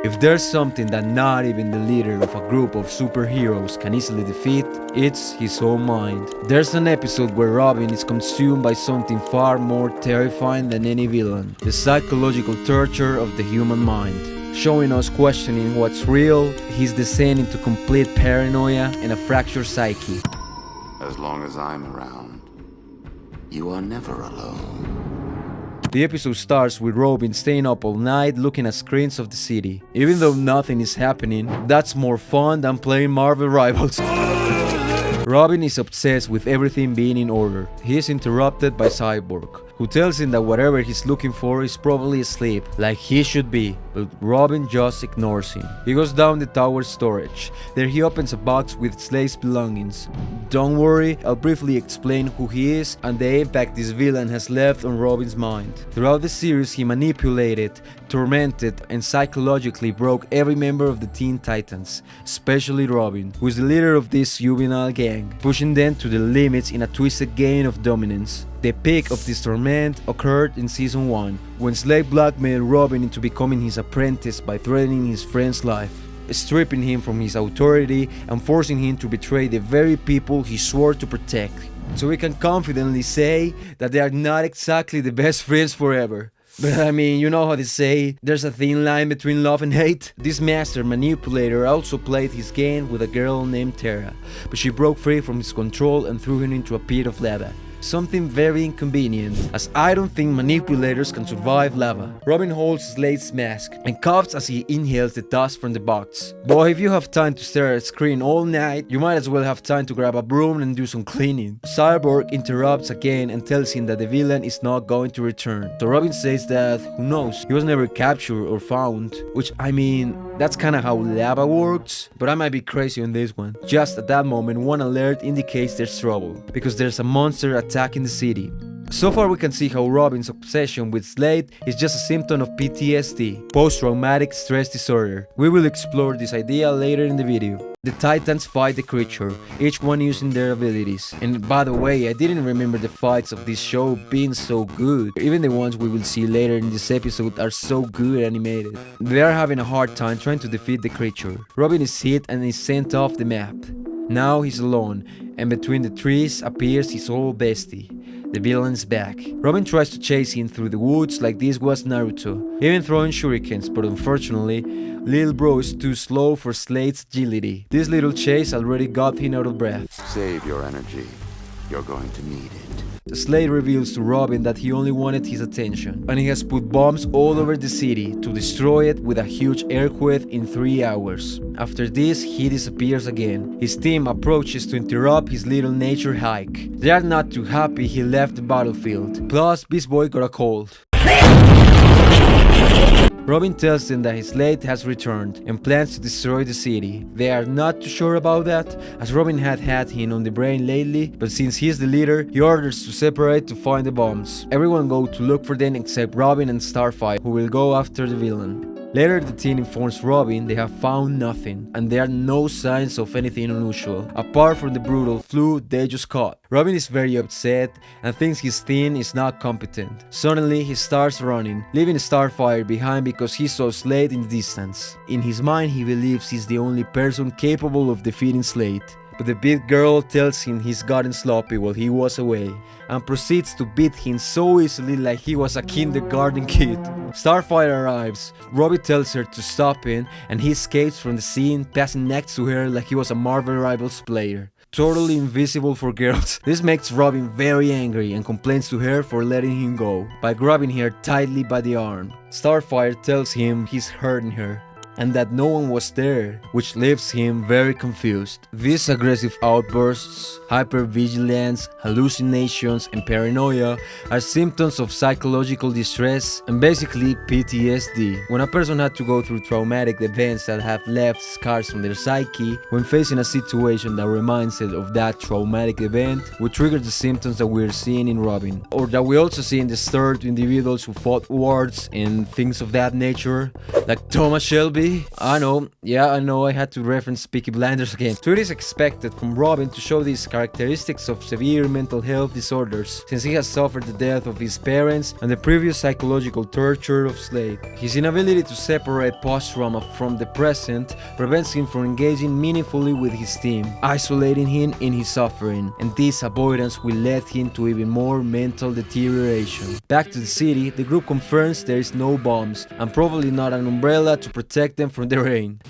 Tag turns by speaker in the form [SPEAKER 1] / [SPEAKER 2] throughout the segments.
[SPEAKER 1] If there's something that not even the leader of a group of superheroes can easily defeat, it's his own mind. There's an episode where Robin is consumed by something far more terrifying than any villain, the psychological torture of the human mind. Showing us questioning what's real, his descent into complete paranoia and a fractured psyche.
[SPEAKER 2] As long as I'm around, you are never alone.
[SPEAKER 1] The episode starts with Robin staying up all night looking at screens of the city. Even though nothing is happening, that's more fun than playing Marvel Rivals. Robin is obsessed with everything being in order. He is interrupted by Cyborg, who tells him that whatever he's looking for is probably asleep, like he should be, but Robin just ignores him. He goes down the tower's storage. There he opens a box with Slade's belongings. Don't worry, I'll briefly explain who he is and the impact this villain has left on Robin's mind. Throughout the series, he manipulated, tormented, and psychologically broke every member of the Teen Titans, especially Robin, who is the leader of this juvenile gang, pushing them to the limits in a twisted game of dominance. The peak of this torment occurred in Season 1, when Slade blackmailed Robin into becoming his apprentice by threatening his friend's life, stripping him from his authority and forcing him to betray the very people he swore to protect. So we can confidently say that they are not exactly the best friends forever. But I mean, you know how they say, there's a thin line between love and hate? This master manipulator also played his game with a girl named Tara, but she broke free from his control and threw him into a pit of lava. Something very inconvenient, as I don't think manipulators can survive lava. Robin holds Slade's mask and coughs as he inhales the dust from the box. Boy, if you have time to stare at a screen all night, you might as well have time to grab a broom and do some cleaning. Cyborg interrupts again and tells him that the villain is not going to return. So Robin says that, who knows, he was never captured or found, which I mean, that's kinda how lava works, but I might be crazy on this one. Just at that moment, one alert indicates there's trouble, because there's a monster attacking the city. So far we can see how Robin's obsession with Slade is just a symptom of PTSD, post-traumatic stress disorder. We will explore this idea later in the video. The Titans fight the creature, each one using their abilities. And by the way, I didn't remember the fights of this show being so good. Even the ones we will see later in this episode are so good animated. They are having a hard time trying to defeat the creature. Robin is hit and is sent off the map. Now he's alone, and between the trees appears his old bestie. The villain's back. Robin tries to chase him through the woods like this was Naruto, even throwing shurikens, but unfortunately, Lil Bro is too slow for Slade's agility. This little chase already got him out of breath.
[SPEAKER 2] Save your energy. You're going to need it.
[SPEAKER 1] Slade reveals to Robin that he only wanted his attention, and he has put bombs all over the city to destroy it with a huge earthquake in 3 hours. After this, he disappears again. His team approaches to interrupt his little nature hike. They are not too happy he left the battlefield. Plus, Beast Boy got a cold. Robin tells them that his Slade has returned and plans to destroy the city. They are not too sure about that, as Robin had him on the brain lately, but since he's the leader, he orders to separate to find the bombs. Everyone go to look for them except Robin and Starfire, who will go after the villain. Later, the team informs Robin they have found nothing, and there are no signs of anything unusual, apart from the brutal flu they just caught. Robin is very upset and thinks his team is not competent. Suddenly, he starts running, leaving Starfire behind because he saw Slade in the distance. In his mind, he believes he's the only person capable of defeating Slade. But the big girl tells him he's gotten sloppy while he was away, and proceeds to beat him so easily like he was a kindergarten kid. Starfire arrives. Robin tells her to stop him, and he escapes from the scene, passing next to her like he was a Marvel Rivals player. Totally invisible for girls. This makes Robin very angry and complains to her for letting him go, by grabbing her tightly by the arm. Starfire tells him he's hurting her, and that no one was there, which leaves him very confused. These aggressive outbursts, hypervigilance, hallucinations, and paranoia are symptoms of psychological distress and basically PTSD. When a person had to go through traumatic events that have left scars on their psyche, when facing a situation that reminds it of that traumatic event, would trigger the symptoms that we're seeing in Robin, or that we also see in disturbed individuals who fought wars and things of that nature, like Thomas Shelby. Really? I know, I had to reference Peaky Blinders again. So it is expected from Robin to show these characteristics of severe mental health disorders, since he has suffered the death of his parents and the previous psychological torture of Slade. His inability to separate post-trauma from the present prevents him from engaging meaningfully with his team, isolating him in his suffering, and this avoidance will lead him to even more mental deterioration. Back to the city, the group confirms there is no bombs, and probably not an umbrella to protect them from the rain.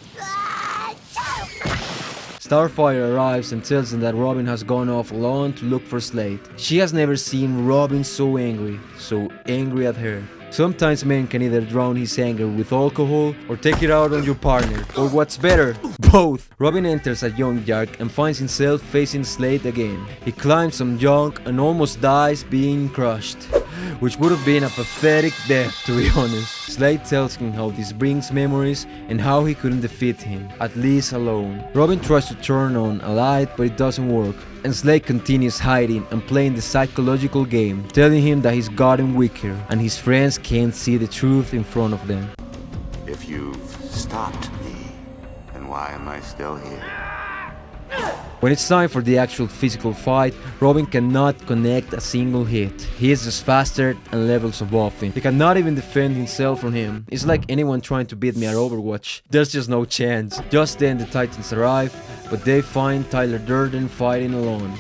[SPEAKER 1] Starfire arrives and tells them that Robin has gone off alone to look for Slade. She has never seen Robin so angry at her. Sometimes men can either drown his anger with alcohol or take it out on your partner, or what's better, both. Robin enters a junkyard and finds himself facing Slade again. He climbs some junk and almost dies being crushed, which would have been a pathetic death, to be honest. Slade tells him how this brings memories and how he couldn't defeat him, at least alone. Robin tries to turn on a light, but it doesn't work, and Slade continues hiding and playing the psychological game, telling him that he's gotten weaker and his friends can't see the truth in front of them.
[SPEAKER 2] If you've stopped me, then why am I still here?
[SPEAKER 1] When it's time for the actual physical fight, Robin cannot connect a single hit. He is just faster and levels above him. He cannot even defend himself from him. It's like anyone trying to beat me at Overwatch. There's just no chance. Just then the Titans arrive, but they find Tyler Durden fighting alone.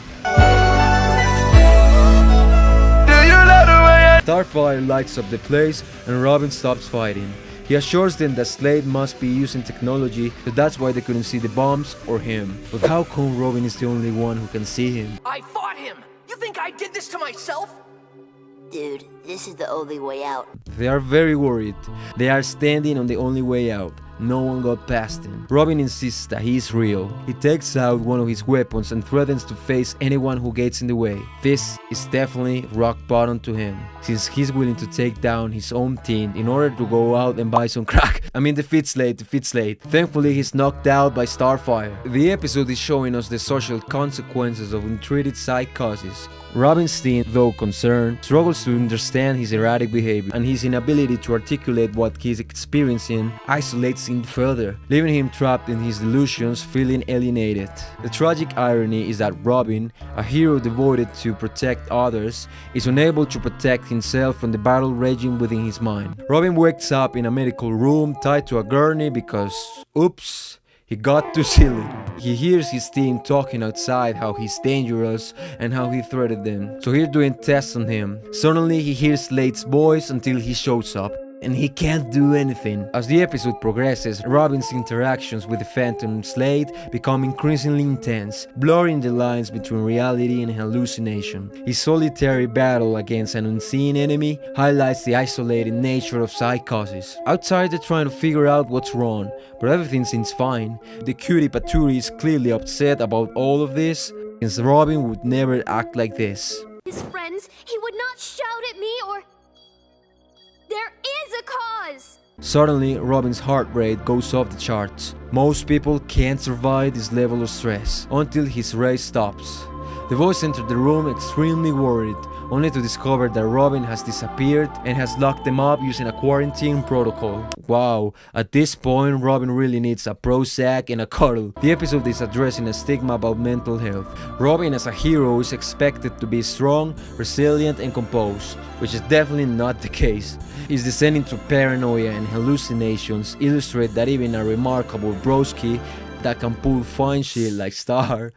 [SPEAKER 1] Starfire lights up the place and Robin stops fighting. He assures them that Slade must be using technology, so that's why they couldn't see the bombs or him. But how come Robin is the only one who can see him?
[SPEAKER 3] I fought him! You think I did this to myself?
[SPEAKER 4] Dude, this is the only way out.
[SPEAKER 1] They are very worried. They are standing on the only way out. No one got past him. Robin insists that he is real. He takes out one of his weapons and threatens to face anyone who gets in the way. This is definitely rock bottom to him, since he's willing to take down his own team in order to go out and buy some crack. Defeat Slade. Thankfully, he's knocked out by Starfire. The episode is showing us the social consequences of untreated psychosis. Robin's team, though concerned, struggles to understand his erratic behavior, and his inability to articulate what he's experiencing isolates him further, leaving him trapped in his delusions, feeling alienated. The tragic irony is that Robin, a hero devoted to protect others, is unable to protect himself from the battle raging within his mind. Robin wakes up in a medical room tied to a gurney because, oops, he got too silly. He hears his team talking outside how he's dangerous and how he threatened them, so he's doing tests on him. Suddenly he hears Slade's voice until he shows up, and he can't do anything. As the episode progresses, Robin's interactions with the Phantom Slade become increasingly intense, blurring the lines between reality and hallucination. His solitary battle against an unseen enemy highlights the isolated nature of psychosis. Outside, they're trying to figure out what's wrong, but everything seems fine. The cutie Patootie is clearly upset about all of this, since Robin would never act like this.
[SPEAKER 5] His friends, he would not shout at me or... There is a cause!
[SPEAKER 1] Suddenly, Robin's heart rate goes off the charts. Most people can't survive this level of stress until his race stops. The voice entered the room extremely worried, only to discover that Robin has disappeared and has locked them up using a quarantine protocol. Wow, at this point Robin really needs a Prozac and a cuddle. The episode is addressing a stigma about mental health. Robin as a hero is expected to be strong, resilient and composed, which is definitely not the case. His descent into paranoia and hallucinations illustrate that even a remarkable broski that can pull fine shit like Star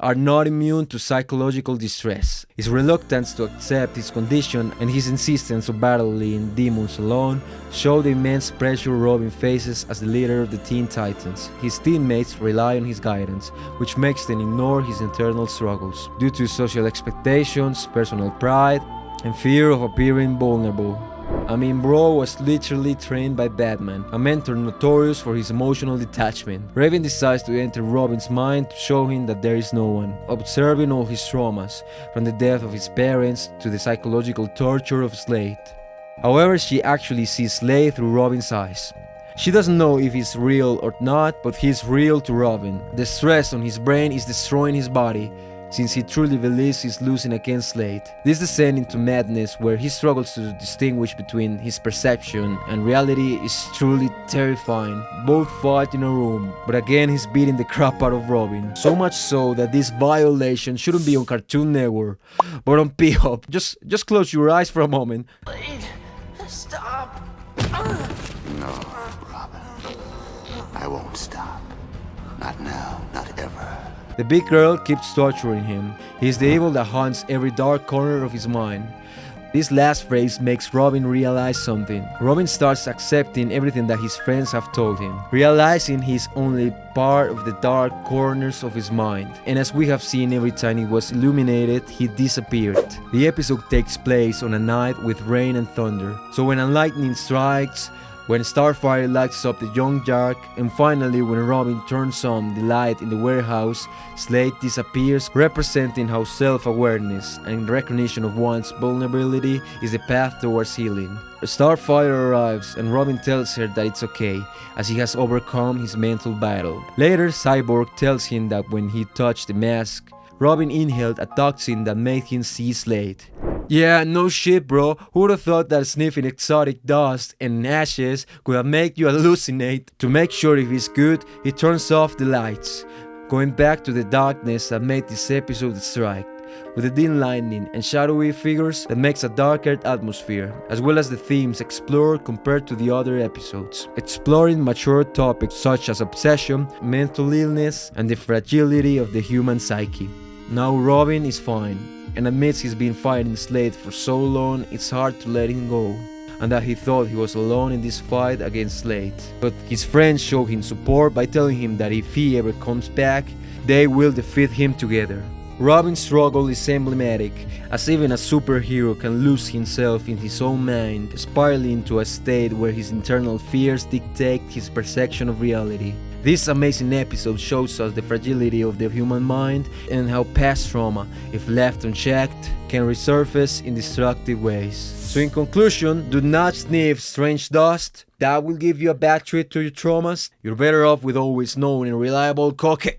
[SPEAKER 1] are not immune to psychological distress. His reluctance to accept his condition and his insistence of battling demons alone show the immense pressure Robin faces as the leader of the Teen Titans. His teammates rely on his guidance, which makes them ignore his internal struggles due to social expectations, personal pride, and fear of appearing vulnerable. Bro was literally trained by Batman, a mentor notorious for his emotional detachment. Raven decides to enter Robin's mind to show him that there is no one, observing all his traumas, from the death of his parents to the psychological torture of Slade. However, she actually sees Slade through Robin's eyes. She doesn't know if he's real or not, but he's real to Robin. The stress on his brain is destroying his body, since he truly believes he's losing against Slade. This descends into madness where he struggles to distinguish between his perception and reality is truly terrifying. Both fight in a room, but again he's beating the crap out of Robin. So much so that this violation shouldn't be on Cartoon Network, but on P-Hop. Just close your eyes for a moment.
[SPEAKER 3] Blade, stop.
[SPEAKER 2] No, Robin. I won't stop. Not now, not ever.
[SPEAKER 1] The big girl keeps torturing him. He's the evil that haunts every dark corner of his mind. This last phrase makes Robin realize something. Robin starts accepting everything that his friends have told him, realizing he's only part of the dark corners of his mind. And as we have seen, every time it was illuminated, he disappeared. The episode takes place on a night with rain and thunder. So when a lightning strikes, when Starfire lights up the young Jack, and finally when Robin turns on the light in the warehouse, Slade disappears, representing how self-awareness and recognition of one's vulnerability is the path towards healing. Starfire arrives and Robin tells her that it's okay, as he has overcome his mental battle. Later, Cyborg tells him that when he touched the mask, Robin inhaled a toxin that made him see Slade. Yeah, no shit, bro. Who would have thought that sniffing exotic dust and ashes could have made you hallucinate? To make sure if he's good, he turns off the lights, going back to the darkness that made this episode strike, with the dim lighting and shadowy figures that makes a darker atmosphere, as well as the themes explored compared to the other episodes, exploring mature topics such as obsession, mental illness, and the fragility of the human psyche. Now Robin is fine, and admits he's been fighting Slade for so long it's hard to let him go, and that he thought he was alone in this fight against Slade. But his friends show him support by telling him that if he ever comes back, they will defeat him together. Robin's struggle is emblematic, as even a superhero can lose himself in his own mind, spiraling into a state where his internal fears dictate his perception of reality. This amazing episode shows us the fragility of the human mind and how past trauma, if left unchecked, can resurface in destructive ways. So in conclusion, do not sniff strange dust. That will give you a bad treat to your traumas. You're better off with always known and reliable cocaine.